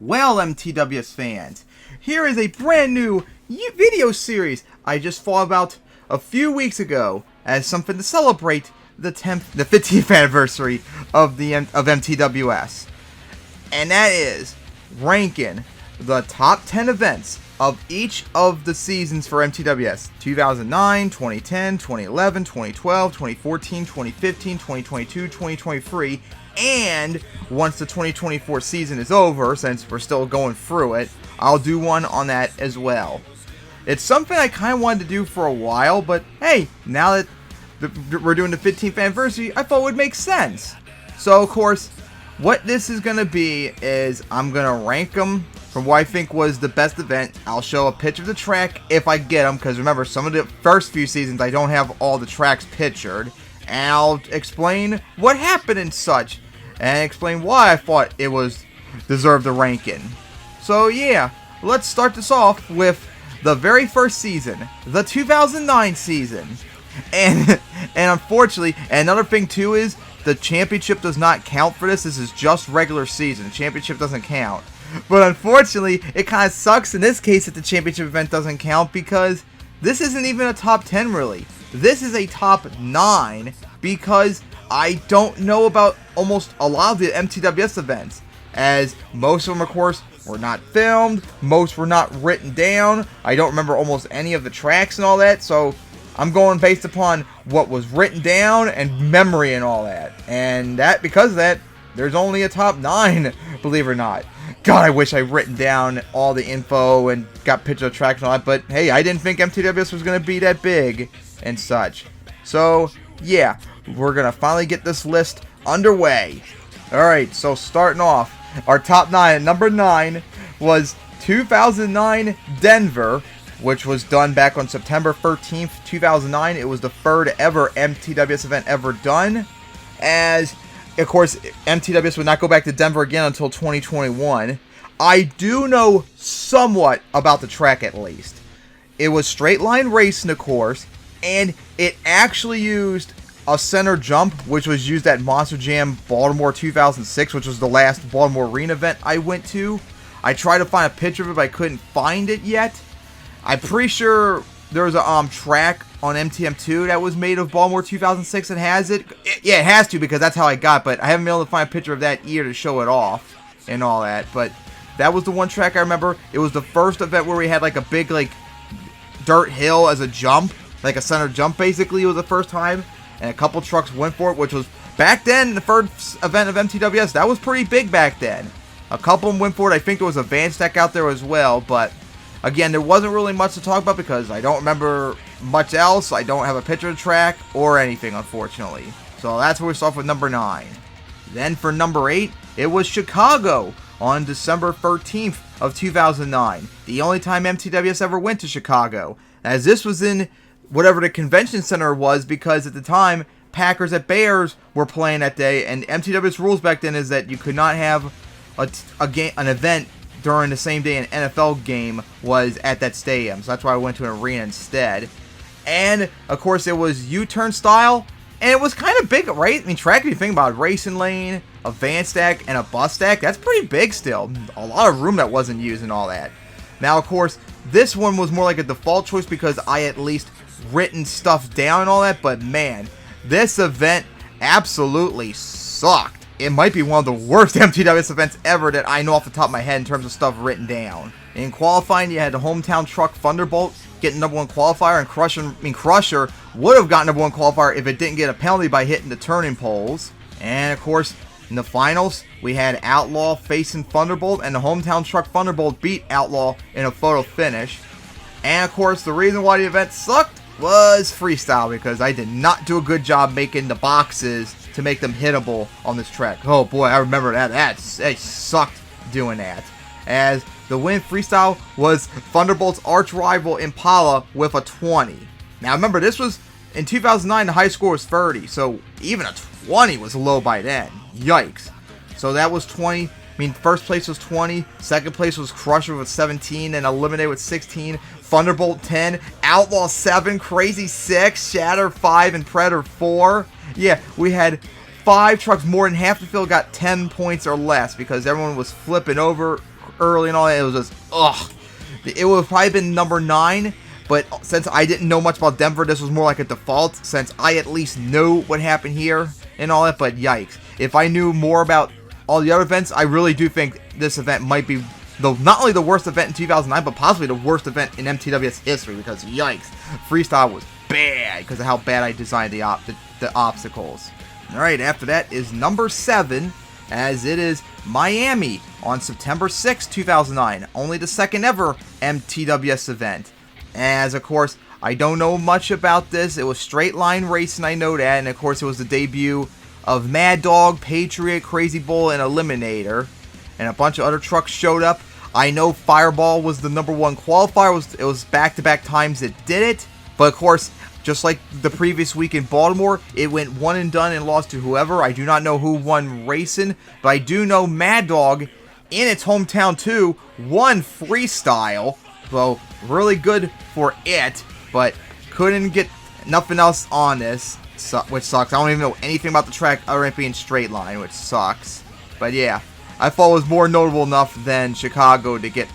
Well, MTWS fans, here is a brand new video series I just thought about a few weeks ago as something to celebrate the 15th anniversary of MTWS, and that is ranking the top 10 events of each of the seasons for MTWS: 2009, 2010, 2011, 2012, 2014, 2015, 2022, 2023, and once the 2024 season is over, since we're still going through it, I'll do one on that as well. It's something I kind of wanted to do for a while, but hey, now that we're doing the 15th anniversary, I thought it would make sense. So, of course, what this is going to be is I'm going to rank them from what I think was the best event. I'll show a picture of the track if I get them, because remember, some of the first few seasons I don't have all the tracks pictured. And I'll explain what happened and such, and explain why I thought it was deserved a ranking. So yeah, let's start this off with the very first season, the 2009 season. And unfortunately, another thing too is the championship does not count for this. This is just regular season. The championship doesn't count. But unfortunately, it kind of sucks in this case that the championship event doesn't count, because this isn't even a top 10 really. This is a top 9 because I don't know about almost a lot of the MTWS events, as most of them, of course, were not filmed, most were not written down. I don't remember almost any of the tracks and all that, so I'm going based upon what was written down and memory and all that. And that, because of that, there's only a top 9, believe it or not. God, I wish I'd written down all the info and got pictures of tracks and all that, but hey, I didn't think MTWS was going to be that big and such. So, yeah, we're going to finally get this list underway. Alright, so starting off, our top 9 at number 9 was 2009 Denver, which was done back on September 13th, 2009. It was the third ever MTWS event ever done, as of course, MTWS would not go back to Denver again until 2021. I do know somewhat about the track, at least. It was straight line racing, of course, and it actually used a center jump, which was used at Monster Jam Baltimore 2006, which was the last Baltimore Arena event I went to. I tried to find a picture of it, but I couldn't find it yet. I'm pretty sure there was a track on MTM2 that was made of Baltimore 2006 and has it. Yeah, it has to, because that's how I got, but I haven't been able to find a picture of that year to show it off and all that. But that was the one track I remember. It was the first event where we had like a big like dirt hill as a jump, like a center jump basically. It was the first time, and a couple trucks went for it, which was back then the first event of MTWS. That was pretty big back then. A couple of them went for it. I think there was a van stack out there as well, but again, there wasn't really much to talk about because I don't remember much else. I don't have a picture of the track or anything, unfortunately. So that's where we start off with number 9. Then for number 8, it was Chicago on December 13th of 2009. The only time MTWS ever went to Chicago, as this was in whatever the convention center was, because at the time, Packers at Bears were playing that day, and MTWS rules back then is that you could not have an event during the same day an NFL game was at that stadium. So that's why I went to an arena instead. And, of course, it was U-turn style. And it was kind of big, right? I mean, track, if you think about it, racing lane, a van stack, and a bus stack. That's pretty big still. A lot of room that wasn't used and all that. Now, of course, this one was more like a default choice because I at least written stuff down and all that. But, man, this event absolutely sucked. It might be one of the worst MTWS events ever that I know off the top of my head in terms of stuff written down. In qualifying, you had the hometown truck Thunderbolt getting number 1 qualifier, and Crusher would have gotten number 1 qualifier if it didn't get a penalty by hitting the turning poles. And of course, in the finals, we had Outlaw facing Thunderbolt, and the hometown truck Thunderbolt beat Outlaw in a photo finish. And of course, the reason why the event sucked was freestyle, because I did not do a good job making the boxes to make them hittable on this track. Oh boy, I remember that. That sucked doing that. As the win freestyle was Thunderbolt's arch rival Impala with a 20. Now remember, this was in 2009, the high score was 30, so even a 20 was low by then. Yikes. So that was 20. I mean, first place was 20, second place was Crusher with 17, and Eliminated with 16, Thunderbolt 10, Outlaw 7, Crazy 6, Shatter 5, and Predator 4. Yeah, we had 5 trucks, more than half the field got 10 points or less, because everyone was flipping over early and all that. It was just, ugh. It would have probably been number 9, but since I didn't know much about Denver, this was more like a default, since I at least know what happened here and all that, but yikes. If I knew more about all the other events, I really do think this event might be not only the worst event in 2009, but possibly the worst event in MTWS history, because yikes, freestyle was bad because of how bad I designed the obstacles. Alright, after that is number 7, as it is Miami on September 6, 2009. Only the second ever MTWS event. As, of course, I don't know much about this. It was straight line racing, I know that. And, of course, it was the debut of Mad Dog, Patriot, Crazy Bull, and Eliminator. And a bunch of other trucks showed up. I know Fireball was the number 1 qualifier. It was back-to-back times it did it. But, of course, just like the previous week in Baltimore, it went one and done and lost to whoever. I do not know who won racing, but I do know Mad Dog, in its hometown too, won freestyle. So, really good for it, but couldn't get nothing else on this, which sucks. I don't even know anything about the track other than it being straight line, which sucks. But yeah, I thought it was more notable enough than Chicago to get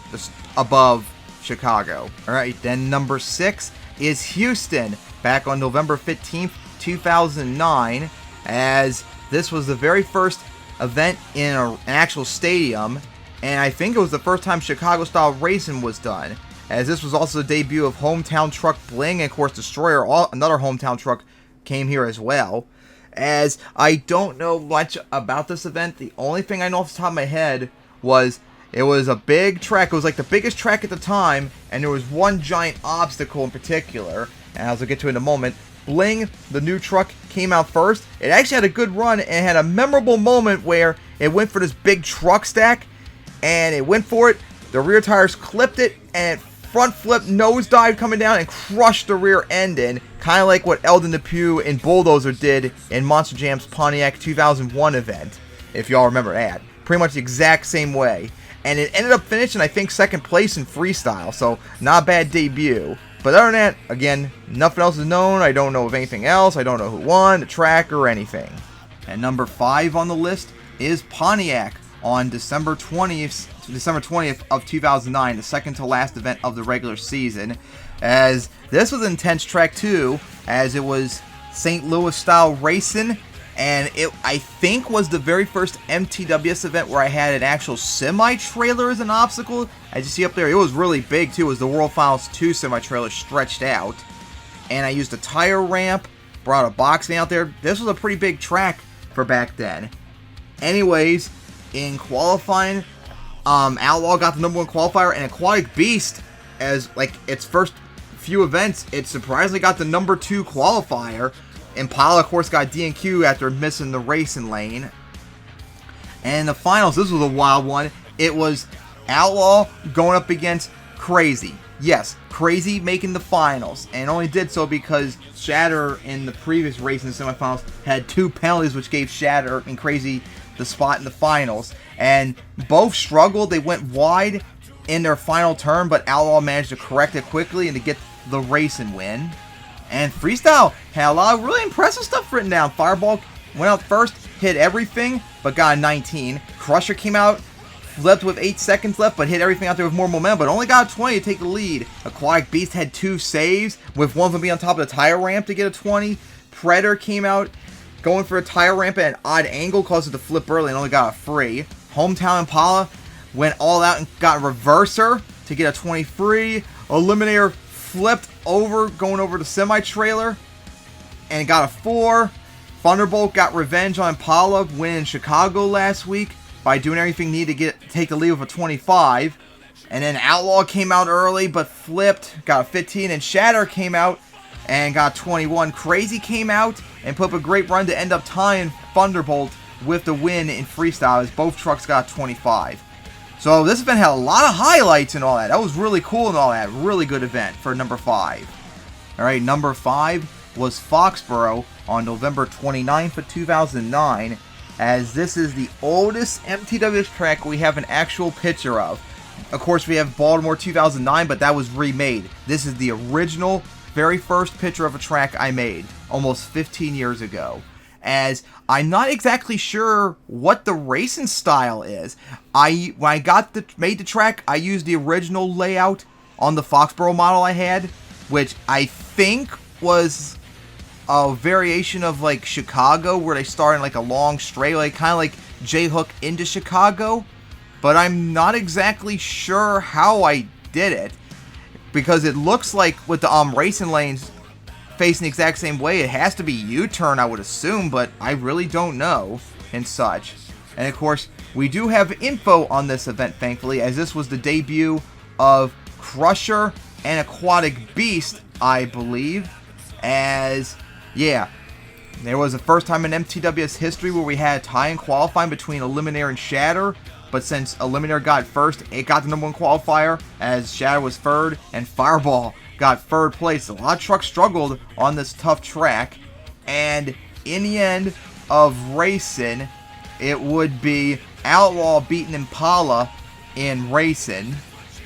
above Chicago. Alright, then number 6 is Houston, back on November 15th, 2009, as this was the very first event in an actual stadium, and I think it was the first time Chicago-style racing was done, as this was also the debut of Hometown Truck Bling, and of course Destroyer, another hometown truck, came here as well. As I don't know much about this event, the only thing I know off the top of my head was it was a big track. It was like the biggest track at the time, and there was one giant obstacle in particular, and as I'll get to in a moment. Bling, the new truck, came out first. It actually had a good run and had a memorable moment where it went for this big truck stack, and it went for it. The rear tires clipped it, and it front flip nosedive coming down and crushed the rear end in, kind of like what Eldon Depew and Bulldozer did in Monster Jam's Pontiac 2001 event, if y'all remember that. Pretty much the exact same way. And it ended up finishing, I think, 2nd place in freestyle, so not a bad debut. But other than that, again, nothing else is known. I don't know of anything else. I don't know who won, the track, or anything. And number 5 on the list is Pontiac on December 20th of 2009, the second to last event of the regular season. As this was an intense track too, as it was St. Louis style racing, and it, I think, was the very first MTWS event where I had an actual semi-trailer as an obstacle. As you see up there, it was really big too. It was the World Finals 2 semi-trailer stretched out. And I used a tire ramp, brought a box van out there. This was a pretty big track for back then. Anyways, in qualifying, Outlaw got the number 1 qualifier, and Aquatic Beast, as like its first few events, it surprisingly got the number 2 qualifier. Impala, of course, got DNQ after missing the racing lane. And in the finals, this was a wild one. It was Outlaw going up against Crazy. Yes, Crazy making the finals, and only did so because Shatter in the previous race in the semifinals had 2 penalties, which gave Shatter and Crazy the spot in the finals. And both struggled. They went wide in their final turn, but Outlaw managed to correct it quickly and to get the racing win. And Freestyle had a lot of really impressive stuff written down. Fireball went out first, hit everything, but got a 19. Crusher came out, flipped with 8 seconds left, but hit everything out there with more momentum, but only got a 20 to take the lead. Aquatic Beast had 2 saves, with one of them being on top of the tire ramp to get a 20. Predator came out going for a tire ramp at an odd angle, caused it to flip early and only got a free. Hometown Impala went all out and got a reverser to get a 23. Eliminator flipped over, going over the semi-trailer, and got a 4. Thunderbolt got revenge on Impala, winning Chicago last week by doing everything needed to take the lead with a 25. And then Outlaw came out early, but flipped, got a 15. And Shatter came out and got 21. Crazy came out and put up a great run to end up tying Thunderbolt with the win in freestyle, as both trucks got 25. So this event had a lot of highlights and all that. That was really cool and all that. Really good event for number 5. Alright, number 5 was Foxborough on November 29th of 2009, as this is the oldest MTWS track we have an actual picture of. Of course, we have Baltimore 2009, but that was remade. This is the original, very first picture of a track I made, almost 15 years ago. as I'm not exactly sure what the racing style is. When I made the track, I used the original layout on the Foxborough model I had, which I think was a variation of like Chicago, where they start in like a long straight, like kind of like J-hook into Chicago. But I'm not exactly sure how I did it, because it looks like with the racing lanes facing the exact same way, it has to be U-turn, I would assume, but I really don't know and such. And of course, we do have info on this event, thankfully, as this was the debut of Crusher and Aquatic Beast, I believe. As, yeah, there was the first time in MTWS history where we had a tie in qualifying between Eliminator and Shatter. But since Eliminator got first, it got the #1 qualifier, as Shatter was third, and Fireball got third place. A lot of trucks struggled on this tough track, and in the end of racing, it would be Outlaw beating Impala in racing.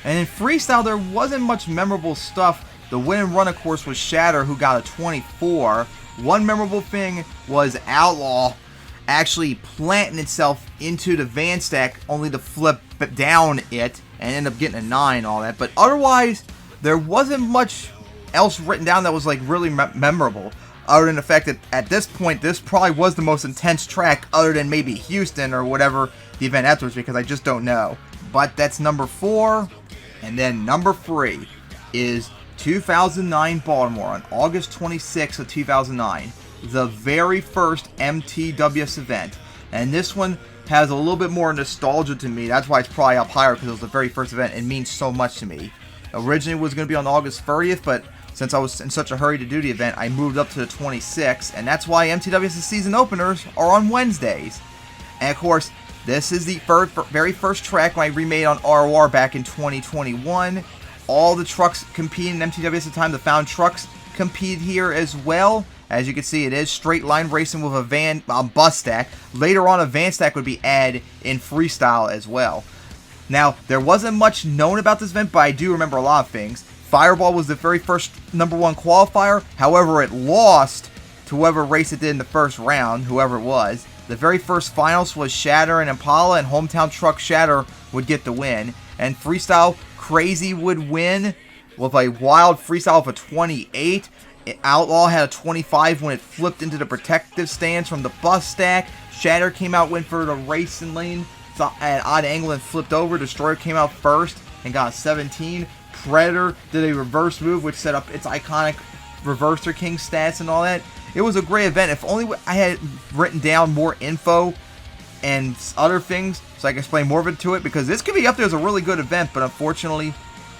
And in freestyle, there wasn't much memorable stuff. The win and run, of course, was Shatter, who got a 24. One memorable thing was Outlaw actually planting itself into the van stack, only to flip down it and end up getting a 9 and all that. But otherwise, there wasn't much else written down that was like really memorable, other than the fact that at this point, this probably was the most intense track, other than maybe Houston or whatever the event afterwards, because I just don't know. But that's number 4. And then number 3 is 2009 Baltimore on August 26th of 2009. The very first MTWS event. And this one has a little bit more nostalgia to me. That's why it's probably up higher, because it was the very first event. It means so much to me. Originally it was going to be on August 30th, but since I was in such a hurry to do the event, I moved up to the 26th. And that's why MTWS' season openers are on Wednesdays. And of course, this is the very first track when I remade on ROR back in 2021. All the trucks competing in MTWS at the time, the found trucks, competed here as well. As you can see, it is straight line racing with a bus stack. Later on, a van stack would be added in freestyle as well. Now, there wasn't much known about this event, but I do remember a lot of things. Fireball was the very first #1 qualifier. However, it lost to whoever race it did in the first round, whoever it was. The very first finals was Shatter and Impala, and hometown truck Shatter would get the win. And freestyle, Crazy would win with a wild freestyle of a 28. Outlaw had a 25 when it flipped into the protective stance from the bus stack. Shatter came out, went for the racing lane at an odd angle and flipped over. Destroyer came out first and got a 17. Predator did a reverse move, which set up its iconic Reverser King stats and all that. It was a great event. If only I had written down more info and other things so I can explain more of it to it, because this could be up there as a really good event, but unfortunately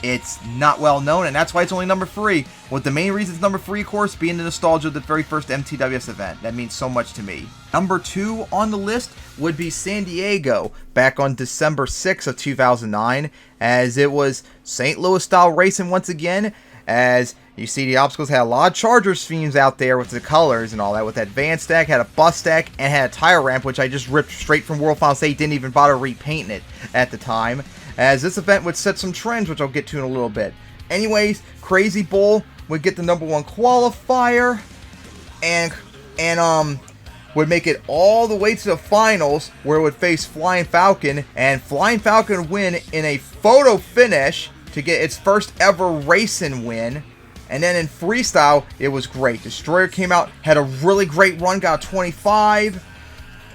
it's not well known, and that's why it's only number 3. With the main reason it's number 3, of course, being the nostalgia of the very first MTWS event. That means so much to me. Number 2 on the list would be San Diego, back on December 6th of 2009, as it was St. Louis style racing once again. As you see, the obstacles had a lot of Chargers themes out there with the colors and all that. With that van stack, had a bus stack, and had a tire ramp, which I just ripped straight from World Finals 8. Didn't even bother repainting it at the time, as this event would set some trends, which I'll get to in a little bit. Anyways, Crazy Bull would get the #1 qualifier, and would make it all the way to the finals, where it would face Flying Falcon, and Flying Falcon would win in a photo finish to get its first ever racing win. And then in freestyle, it was great. Destroyer came out, had a really great run, got a 25.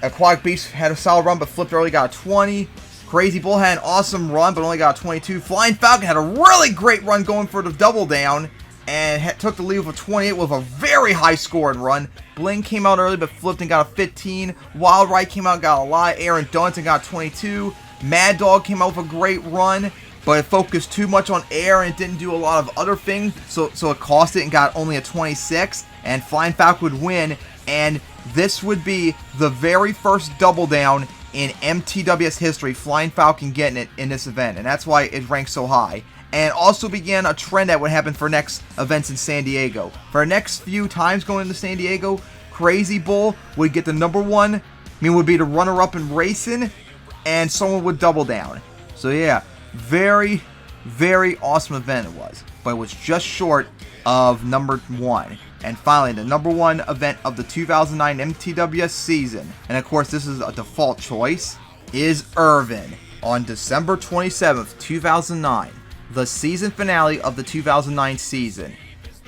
Aquatic Beast had a solid run, but flipped early, got a 20. Crazy Bull had an awesome run, but only got a 22. Flying Falcon had a really great run going for the double down, and took the lead with a 28 with a very high scoring run. Bling came out early, but flipped and got a 15. Wild Ride came out, got a lot. Aaron Donuts and got 22. Mad Dog came out with a great run, but it focused too much on air and didn't do a lot of other things, so it cost it and got only a 26. And Flying Falcon would win, and this would be the very first double down in MTWS history, Flying Falcon getting it in this event, and that's why it ranks so high. And also began a trend that would happen for next events in San Diego. For the next few times going into San Diego, Crazy Bull would get the #1, would be the runner-up in racing, and someone would double down. So yeah, very, very awesome event it was, but it was just short of #1. And finally, the number 1 event of the 2009 MTWS season, and of course this is a default choice, is Irvin on December 27th, 2009, the season finale of the 2009 season,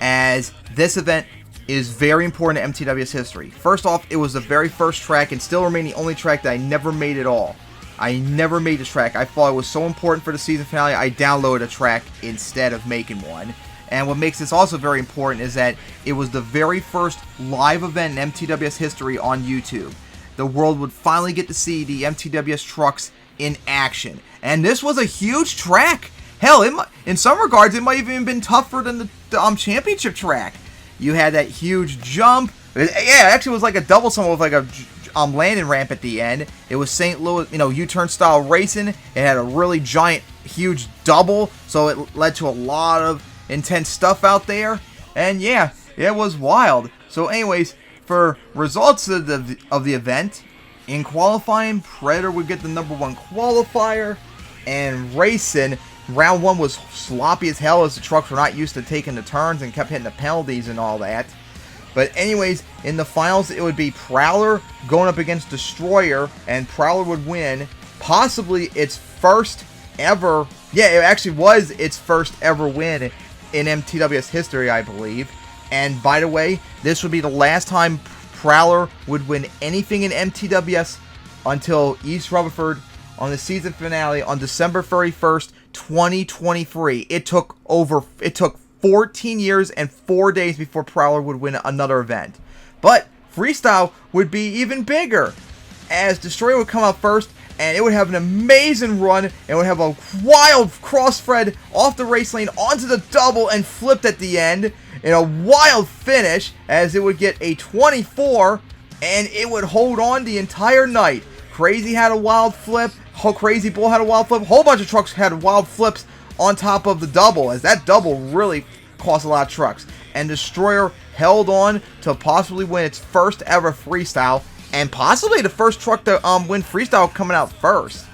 as this event is very important to MTWS history. First off, it was the very first track and still remain the only track that I never made at all. I never made this track. I thought it was so important for the season finale, I downloaded a track instead of making one. And what makes this also very important is that it was the very first live event in MTWS history on YouTube. The world would finally get to see the MTWS trucks in action. And this was a huge track. Hell, in some regards, it might have even been tougher than the championship track. You had that huge jump. Yeah, actually it was like a double somewhat with like a landing ramp at the end. It was St. Louis, U-turn style racing. It had a really giant, huge double, so it led to a lot of intense stuff out there. And yeah, it was wild. So anyways, for results of the event, in qualifying, Predator would get the number 1 qualifier, and racing, round 1 was sloppy as hell as the trucks were not used to taking the turns and kept hitting the penalties and all that. But anyways, in the finals, it would be Prowler going up against Destroyer, and Prowler would win, possibly its first ever, yeah, it actually was its first ever win in MTWS history, I believe. And by the way, this would be the last time Prowler would win anything in MTWS until East Rutherford on the season finale on December 31st, 2023. It took 14 years and 4 days before Prowler would win another event. But Freestyle would be even bigger, as Destroyer would come out first, and it would have an amazing run, and it would have a wild cross-thread off the race lane onto the double and flipped at the end in a wild finish, as it would get a 24, and it would hold on the entire night. Crazy had a wild flip, Crazy Bull had a wild flip, a whole bunch of trucks had wild flips on top of the double, as that double really cost a lot of trucks. And Destroyer held on to possibly win its first ever freestyle, and possibly the first truck to win freestyle coming out first.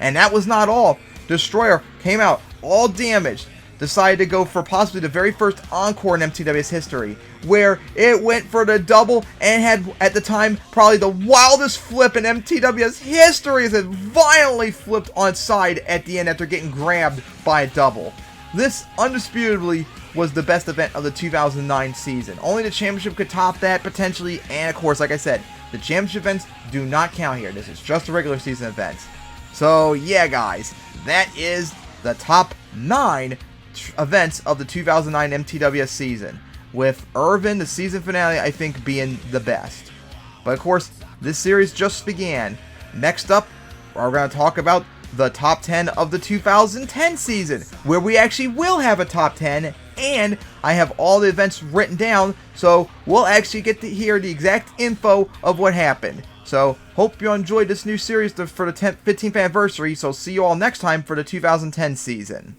And that was not all. Destroyer came out all damaged, decided to go for possibly the very first encore in MTWS history, where it went for the double and had, at the time, probably the wildest flip in MTWS history, as it violently flipped on side at the end after getting grabbed by a double. This, undisputably, was the best event of the 2009 season. Only the championship could top that, potentially, and of course, like I said, the championship events do not count here. This is just the regular season events. So, yeah, guys, that is the top 9 events of the 2009 MTWS season, with Irvin, the season finale, I think, being the best. But of course, this series just began. Next up, we're going to talk about the top 10 of the 2010 season, where we actually will have a top 10, and I have all the events written down, so we'll actually get to hear the exact info of what happened. So, hope you enjoyed this new series for the 15th anniversary, so see you all next time for the 2010 season.